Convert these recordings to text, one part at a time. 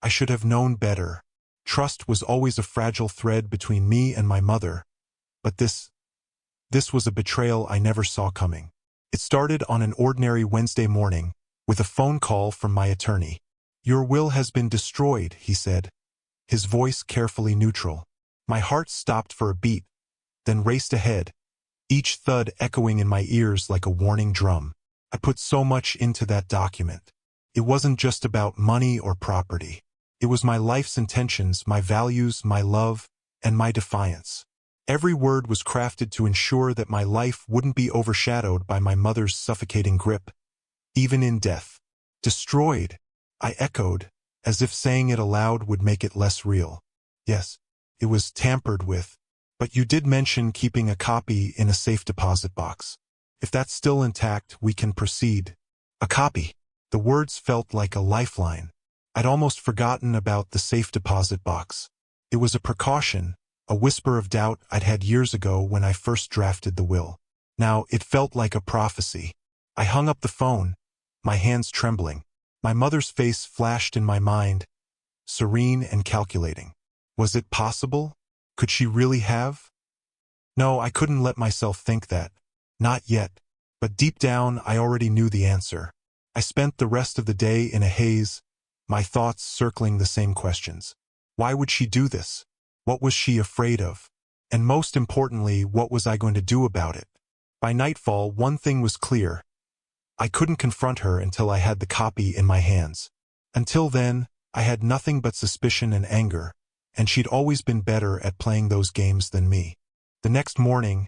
should have known better. Trust was always a fragile thread between me and my mother, but this was a betrayal I never saw coming. It started on an ordinary Wednesday morning, with a phone call from my attorney. "Your will has been destroyed," he said, his voice carefully neutral. My heart stopped for a beat, then raced ahead, each thud echoing in my ears like a warning drum. I put so much into that document. It wasn't just about money or property. It was my life's intentions, my values, my love, and my defiance. Every word was crafted to ensure that my life wouldn't be overshadowed by my mother's suffocating grip, even in death. "Destroyed," I echoed, as if saying it aloud would make it less real. "Yes, it was tampered with, but you did mention keeping a copy in a safe deposit box. If that's still intact, we can proceed." A copy. The words felt like a lifeline. I'd almost forgotten about the safe deposit box. It was a precaution, a whisper of doubt I'd had years ago when I first drafted the will. Now it felt like a prophecy. I hung up the phone, my hands trembling. My mother's face flashed in my mind, serene and calculating. Was it possible? Could she really have? No, I couldn't let myself think that. Not yet. But deep down, I already knew the answer. I spent the rest of the day in a haze, my thoughts circling the same questions. Why would she do this? What was she afraid of? And most importantly, what was I going to do about it? By nightfall, one thing was clear. I couldn't confront her until I had the copy in my hands. Until then, I had nothing but suspicion and anger, and she'd always been better at playing those games than me. The next morning,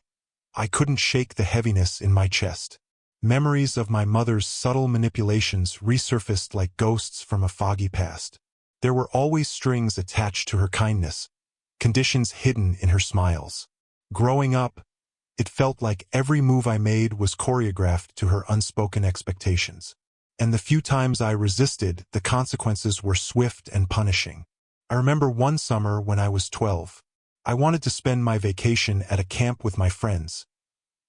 I couldn't shake the heaviness in my chest. Memories of my mother's subtle manipulations resurfaced like ghosts from a foggy past. There were always strings attached to her kindness, conditions hidden in her smiles. Growing up, it felt like every move I made was choreographed to her unspoken expectations. And the few times I resisted, the consequences were swift and punishing. I remember one summer when I was 12. I wanted to spend my vacation at a camp with my friends,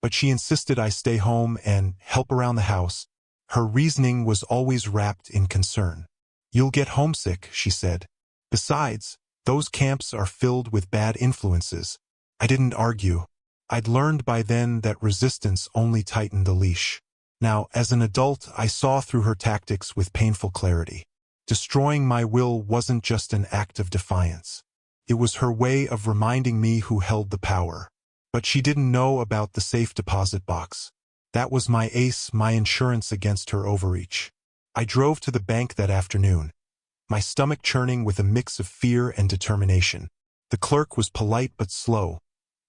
but she insisted I stay home and help around the house. Her reasoning was always wrapped in concern. "You'll get homesick," she said. "Besides, those camps are filled with bad influences." I didn't argue. I'd learned by then that resistance only tightened the leash. Now, as an adult, I saw through her tactics with painful clarity. Destroying my will wasn't just an act of defiance. It was her way of reminding me who held the power. But she didn't know about the safe deposit box. That was my ace, my insurance against her overreach. I drove to the bank that afternoon, my stomach churning with a mix of fear and determination. The clerk was polite but slow,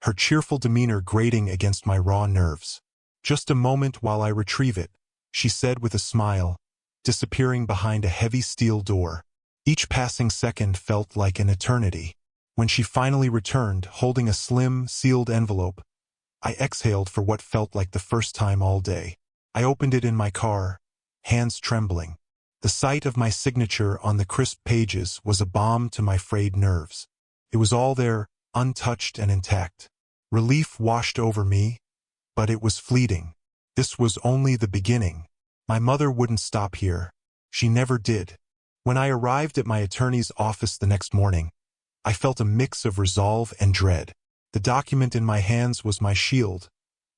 her cheerful demeanor grating against my raw nerves. "Just a moment while I retrieve it," she said with a smile, disappearing behind a heavy steel door. Each passing second felt like an eternity. When she finally returned, holding a slim, sealed envelope, I exhaled for what felt like the first time all day. I opened it in my car, hands trembling. The sight of my signature on the crisp pages was a balm to my frayed nerves. It was all there, untouched and intact. Relief washed over me, but it was fleeting. This was only the beginning. My mother wouldn't stop here. She never did. When I arrived at my attorney's office the next morning, I felt a mix of resolve and dread. The document in my hands was my shield,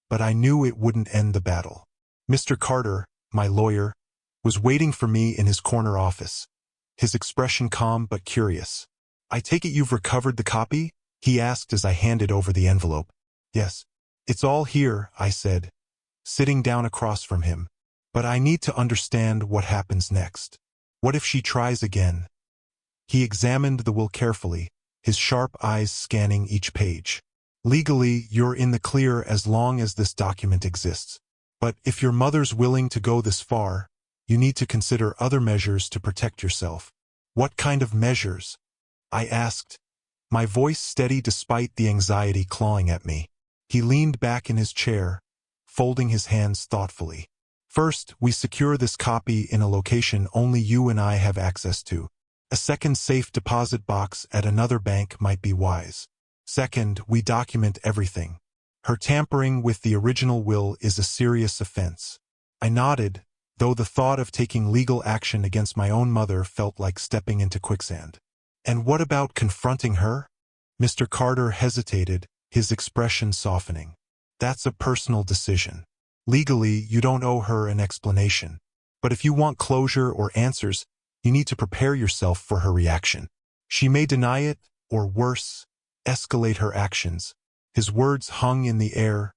but I knew it wouldn't end the battle. Mr. Carter, my lawyer, was waiting for me in his corner office, his expression calm but curious. "I take it you've recovered the copy?" he asked as I handed over the envelope. "Yes. It's all here," I said, sitting down across from him. "But I need to understand what happens next. What if she tries again?" He examined the will carefully, his sharp eyes scanning each page. "Legally, you're in the clear as long as this document exists. But if your mother's willing to go this far, you need to consider other measures to protect yourself." "What kind of measures?" I asked, my voice steady despite the anxiety clawing at me. He leaned back in his chair, folding his hands thoughtfully. "First, we secure this copy in a location only you and I have access to. A second safe deposit box at another bank might be wise. Second, we document everything. Her tampering with the original will is a serious offense." I nodded, though the thought of taking legal action against my own mother felt like stepping into quicksand. And what about confronting her? Mr. Carter hesitated, his expression softening. That's a personal decision. Legally, you don't owe her an explanation. But if you want closure or answers, you need to prepare yourself for her reaction. She may deny it, or worse, escalate her actions. His words hung in the air,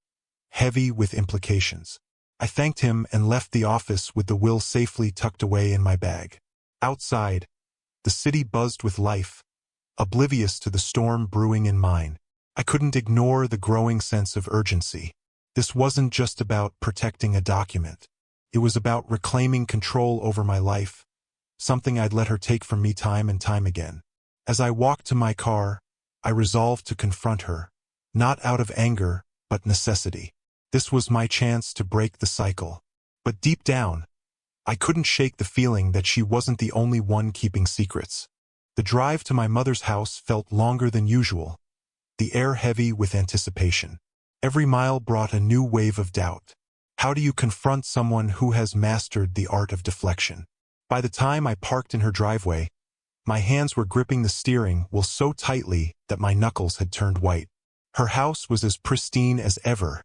heavy with implications. I thanked him and left the office with the will safely tucked away in my bag. Outside, the city buzzed with life, oblivious to the storm brewing in mine. I couldn't ignore the growing sense of urgency. This wasn't just about protecting a document. It was about reclaiming control over my life, something I'd let her take from me time and time again. As I walked to my car, I resolved to confront her, not out of anger, but necessity. This was my chance to break the cycle. But deep down, I couldn't shake the feeling that she wasn't the only one keeping secrets. The drive to my mother's house felt longer than usual, the air heavy with anticipation. Every mile brought a new wave of doubt. How do you confront someone who has mastered the art of deflection? By the time I parked in her driveway, my hands were gripping the steering wheel so tightly that my knuckles had turned white. Her house was as pristine as ever,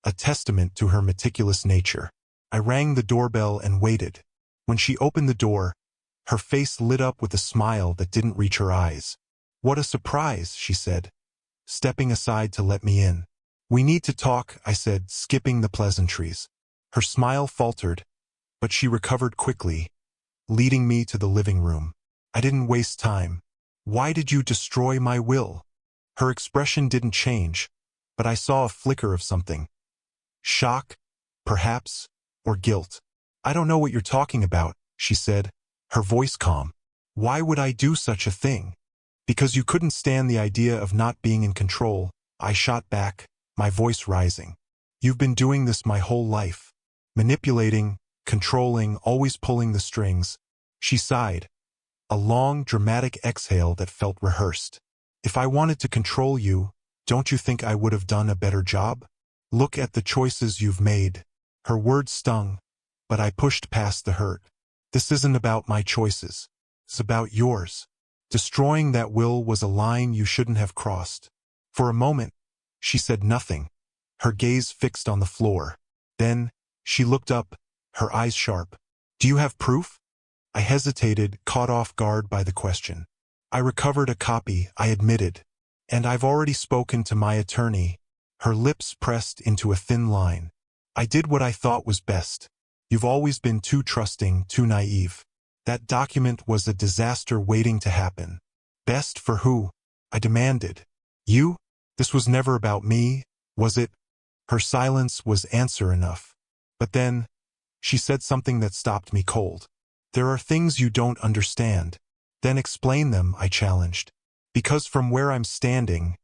a testament to her meticulous nature. I rang the doorbell and waited. When she opened the door, her face lit up with a smile that didn't reach her eyes. "What a surprise," she said, stepping aside to let me in. "We need to talk," I said, skipping the pleasantries. Her smile faltered, but she recovered quickly, leading me to the living room. I didn't waste time. "Why did you destroy my will?" Her expression didn't change, but I saw a flicker of something. Shock, perhaps, or guilt. "I don't know what you're talking about," she said, her voice calm. "Why would I do such a thing?" "Because you couldn't stand the idea of not being in control," I shot back, my voice rising. "You've been doing this my whole life. Manipulating, controlling, always pulling the strings." She sighed, a long, dramatic exhale that felt rehearsed. "If I wanted to control you, don't you think I would have done a better job? Look at the choices you've made." Her words stung, but I pushed past the hurt. "This isn't about my choices. It's about yours. Destroying that will was a line you shouldn't have crossed." For a moment, she said nothing, her gaze fixed on the floor. Then, she looked up, her eyes sharp. "Do you have proof?" I hesitated, caught off guard by the question. "I recovered a copy," I admitted. "And I've already spoken to my attorney." Her lips pressed into a thin line. "I did what I thought was best. You've always been too trusting, too naive. That document was a disaster waiting to happen." "Best for who?" I demanded. "You? This was never about me, was it?" Her silence was answer enough. But then, she said something that stopped me cold. "There are things you don't understand." "Then explain them," I challenged. "Because from where I'm standing,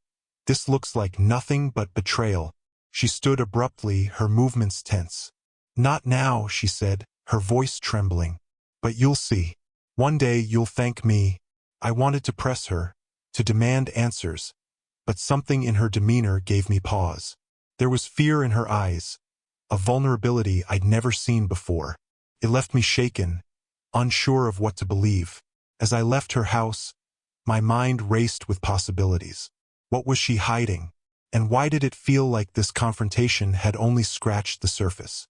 this looks like nothing but betrayal." She stood abruptly, her movements tense. "Not now," she said, her voice trembling. "But you'll see. One day you'll thank me." I wanted to press her, to demand answers, but something in her demeanor gave me pause. There was fear in her eyes, a vulnerability I'd never seen before. It left me shaken, unsure of what to believe. As I left her house, my mind raced with possibilities. What was she hiding? And why did it feel like this confrontation had only scratched the surface?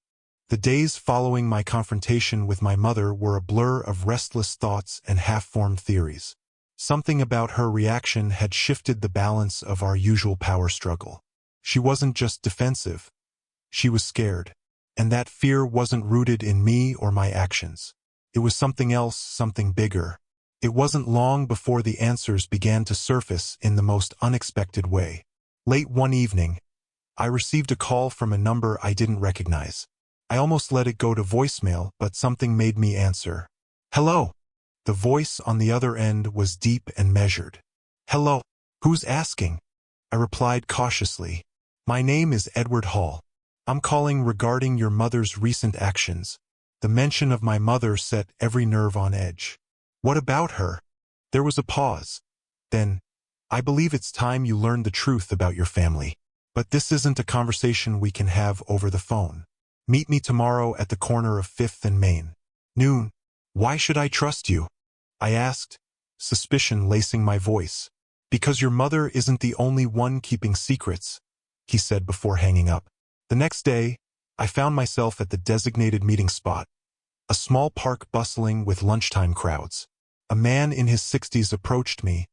The days following my confrontation with my mother were a blur of restless thoughts and half-formed theories. Something about her reaction had shifted the balance of our usual power struggle. She wasn't just defensive. She was scared. And that fear wasn't rooted in me or my actions. It was something else, something bigger. It wasn't long before the answers began to surface in the most unexpected way. Late one evening, I received a call from a number I didn't recognize. I almost let it go to voicemail, but something made me answer. "Hello." The voice on the other end was deep and measured. "Hello. Who's asking?" I replied cautiously. "My name is Edward Hall. I'm calling regarding your mother's recent actions." The mention of my mother set every nerve on edge. "What about her?" There was a pause. Then, "I believe it's time you learned the truth about your family. But this isn't a conversation we can have over the phone." Meet me tomorrow at the corner of 5th and Main. Noon. Why should I trust you? I asked, suspicion lacing my voice. Because your mother isn't the only one keeping secrets, he said before hanging up. The next day, I found myself at the designated meeting spot, a small park bustling with lunchtime crowds. A man in his 60s approached me,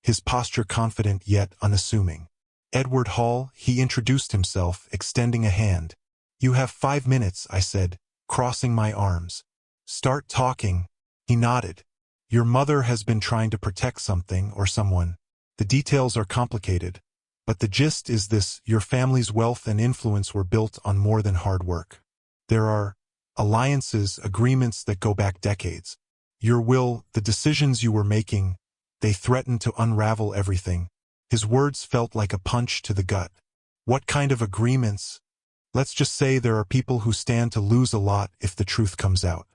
his posture confident yet unassuming. Edward Hall, he introduced himself, extending a hand. You have 5 minutes, I said, crossing my arms. Start talking. He nodded. Your mother has been trying to protect something or someone. The details are complicated, but the gist is this: your family's wealth and influence were built on more than hard work. There are alliances, agreements that go back decades. Your will, the decisions you were making, they threaten to unravel everything. His words felt like a punch to the gut. What kind of agreements? Let's just say there are people who stand to lose a lot if the truth comes out.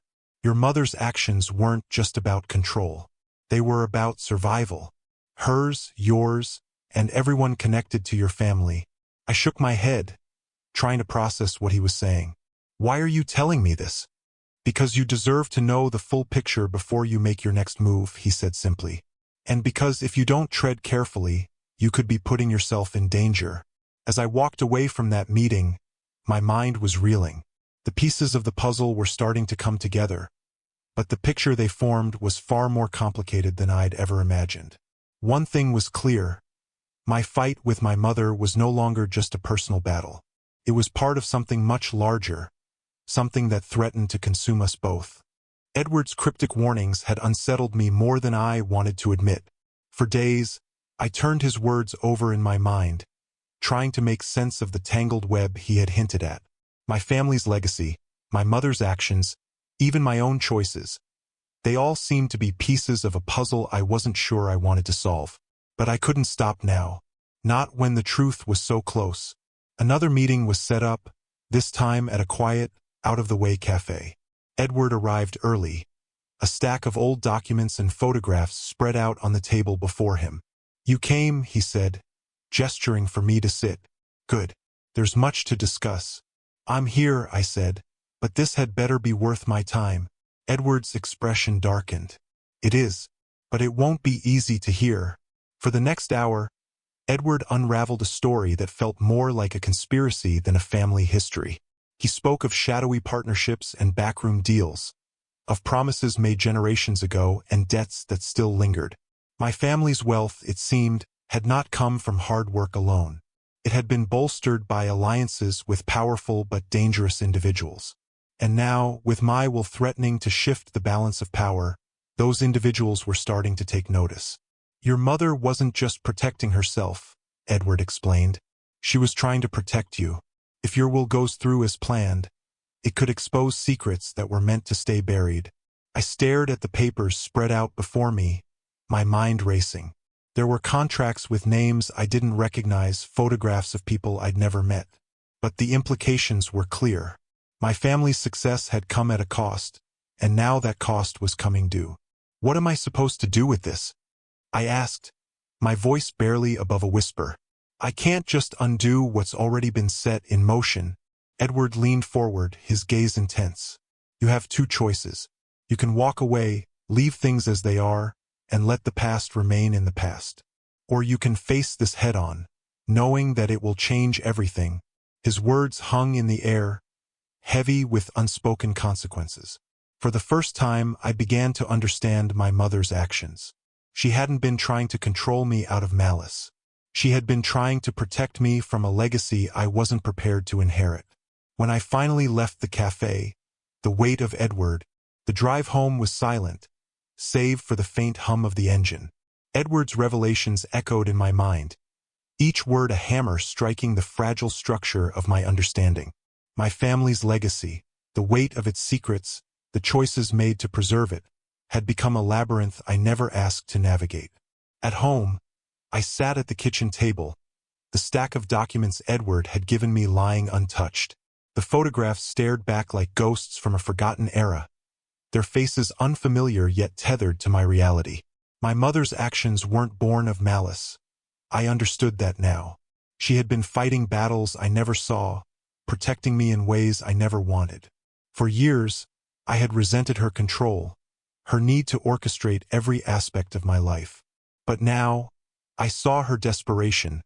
Your mother's actions weren't just about control. They were about survival. Hers, yours, and everyone connected to your family. I shook my head, trying to process what he was saying. Why are you telling me this? Because you deserve to know the full picture before you make your next move, he said simply. And because if you don't tread carefully, you could be putting yourself in danger. As I walked away from that meeting, my mind was reeling. The pieces of the puzzle were starting to come together, but the picture they formed was far more complicated than I'd ever imagined. One thing was clear. My fight with my mother was no longer just a personal battle. It was part of something much larger, something that threatened to consume us both. Edward's cryptic warnings had unsettled me more than I wanted to admit. For days, I turned his words over in my mind, trying to make sense of the tangled web he had hinted at. My family's legacy, my mother's actions, even my own choices. They all seemed to be pieces of a puzzle I wasn't sure I wanted to solve. But I couldn't stop now. Not when the truth was so close. Another meeting was set up, this time at a quiet, out-of-the-way cafe. Edward arrived early. A stack of old documents and photographs spread out on the table before him. You came, he said, gesturing for me to sit. Good. There's much to discuss. I'm here, I said, but this had better be worth my time. Edward's expression darkened. It is, but it won't be easy to hear. For the next hour, Edward unraveled a story that felt more like a conspiracy than a family history. He spoke of shadowy partnerships and backroom deals, of promises made generations ago and debts that still lingered. My family's wealth, it seemed, had not come from hard work alone. It had been bolstered by alliances with powerful but dangerous individuals. And now, with my will threatening to shift the balance of power, those individuals were starting to take notice. Your mother wasn't just protecting herself, Edward explained. She was trying to protect you. If your will goes through as planned, it could expose secrets that were meant to stay buried. I stared at the papers spread out before me, my mind racing. There were contracts with names I didn't recognize, photographs of people I'd never met. But the implications were clear. My family's success had come at a cost, and now that cost was coming due. What am I supposed to do with this? I asked, my voice barely above a whisper. I can't just undo what's already been set in motion. Edward leaned forward, his gaze intense. You have 2 choices. You can walk away, leave things as they are, and let the past remain in the past. Or you can face this head-on, knowing that it will change everything. His words hung in the air, heavy with unspoken consequences. For the first time, I began to understand my mother's actions. She hadn't been trying to control me out of malice. She had been trying to protect me from a legacy I wasn't prepared to inherit. When I finally left the cafe, the weight of Edward, the drive home was silent, save for the faint hum of the engine. Edward's revelations echoed in my mind, each word a hammer striking the fragile structure of my understanding. My family's legacy, the weight of its secrets, the choices made to preserve it, had become a labyrinth I never asked to navigate. At home, I sat at the kitchen table, the stack of documents Edward had given me lying untouched. The photographs stared back like ghosts from a forgotten era, their faces unfamiliar yet tethered to my reality. My mother's actions weren't born of malice. I understood that now. She had been fighting battles I never saw, protecting me in ways I never wanted. For years, I had resented her control, her need to orchestrate every aspect of my life. But now, I saw her desperation,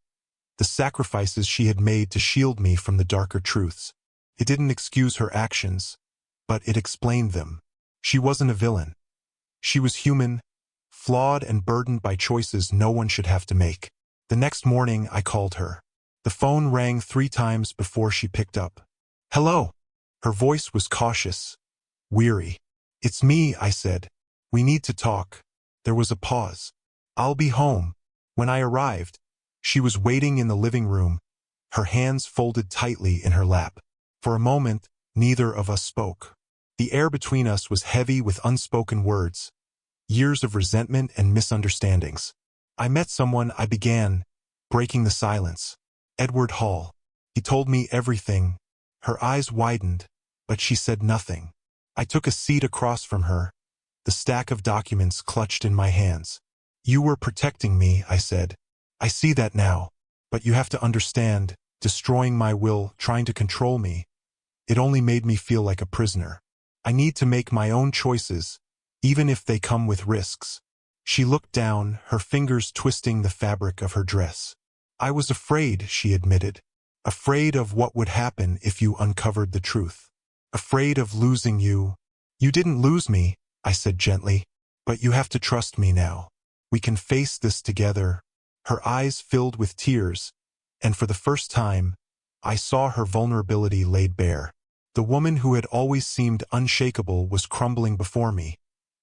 the sacrifices she had made to shield me from the darker truths. It didn't excuse her actions, but it explained them. She wasn't a villain. She was human, flawed and burdened by choices no one should have to make. The next morning, I called her. The phone rang 3 times before she picked up. "Hello." Her voice was cautious, weary. "It's me," I said. "We need to talk." There was a pause. "I'll be home." When I arrived, she was waiting in the living room, her hands folded tightly in her lap. For a moment, neither of us spoke. The air between us was heavy with unspoken words, years of resentment and misunderstandings. "I met someone," I began, breaking the silence. "Edward Hall. He told me everything." Her eyes widened, but she said nothing. I took a seat across from her, the stack of documents clutched in my hands. "You were protecting me," I said. "I see that now. But you have to understand, destroying my will, trying to control me, it only made me feel like a prisoner. I need to make my own choices, even if they come with risks." She looked down, her fingers twisting the fabric of her dress. "I was afraid," she admitted. "Afraid of what would happen if you uncovered the truth. Afraid of losing you." "You didn't lose me," I said gently. "But you have to trust me now. We can face this together." Her eyes filled with tears, and for the first time, I saw her vulnerability laid bare. The woman who had always seemed unshakable was crumbling before me,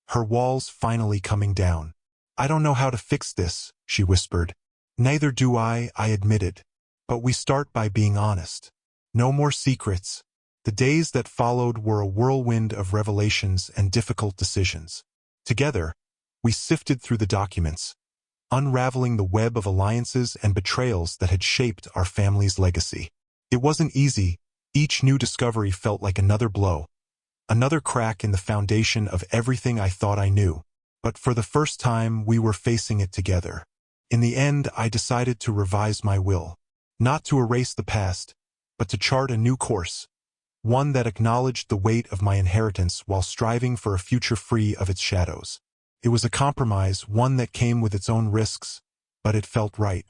her walls finally coming down. "I don't know how to fix this," she whispered. "Neither do I admitted. But we start by being honest. No more secrets." The days that followed were a whirlwind of revelations and difficult decisions. Together, we sifted through the documents, unraveling the web of alliances and betrayals that had shaped our family's legacy. It wasn't easy. Each new discovery felt like another blow, another crack in the foundation of everything I thought I knew. But for the first time, we were facing it together. In the end, I decided to revise my will. Not to erase the past, but to chart a new course, one that acknowledged the weight of my inheritance while striving for a future free of its shadows. It was a compromise, one that came with its own risks, but it felt right.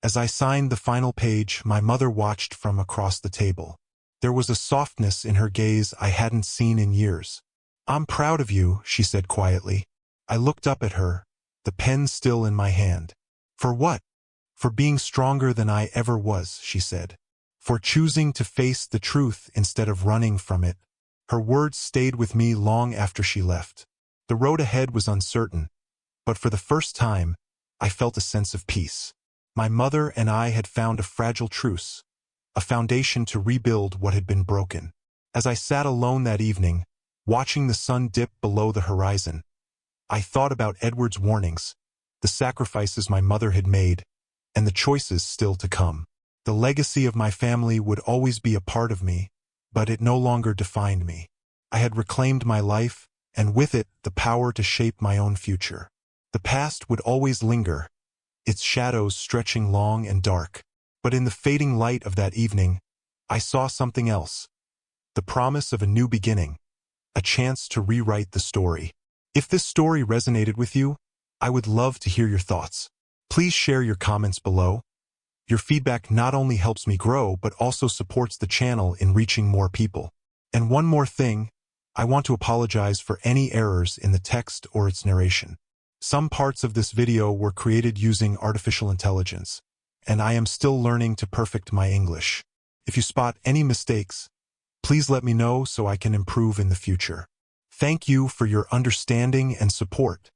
As I signed the final page, my mother watched from across the table. There was a softness in her gaze I hadn't seen in years. "I'm proud of you," she said quietly. I looked up at her, the pen still in my hand. "For what?" "For being stronger than I ever was," she said. "For choosing to face the truth instead of running from it." Her words stayed with me long after she left. The road ahead was uncertain, but for the first time, I felt a sense of peace. My mother and I had found a fragile truce, a foundation to rebuild what had been broken. As I sat alone that evening, watching the sun dip below the horizon, I thought about Edward's warnings, the sacrifices my mother had made, and the choices still to come. The legacy of my family would always be a part of me, but it no longer defined me. I had reclaimed my life, and with it, the power to shape my own future. The past would always linger, its shadows stretching long and dark. But in the fading light of that evening, I saw something else. The promise of a new beginning, a chance to rewrite the story. If this story resonated with you, I would love to hear your thoughts. Please share your comments below. Your feedback not only helps me grow, but also supports the channel in reaching more people. And one more thing, I want to apologize for any errors in the text or its narration. Some parts of this video were created using artificial intelligence, and I am still learning to perfect my English. If you spot any mistakes, please let me know so I can improve in the future. Thank you for your understanding and support.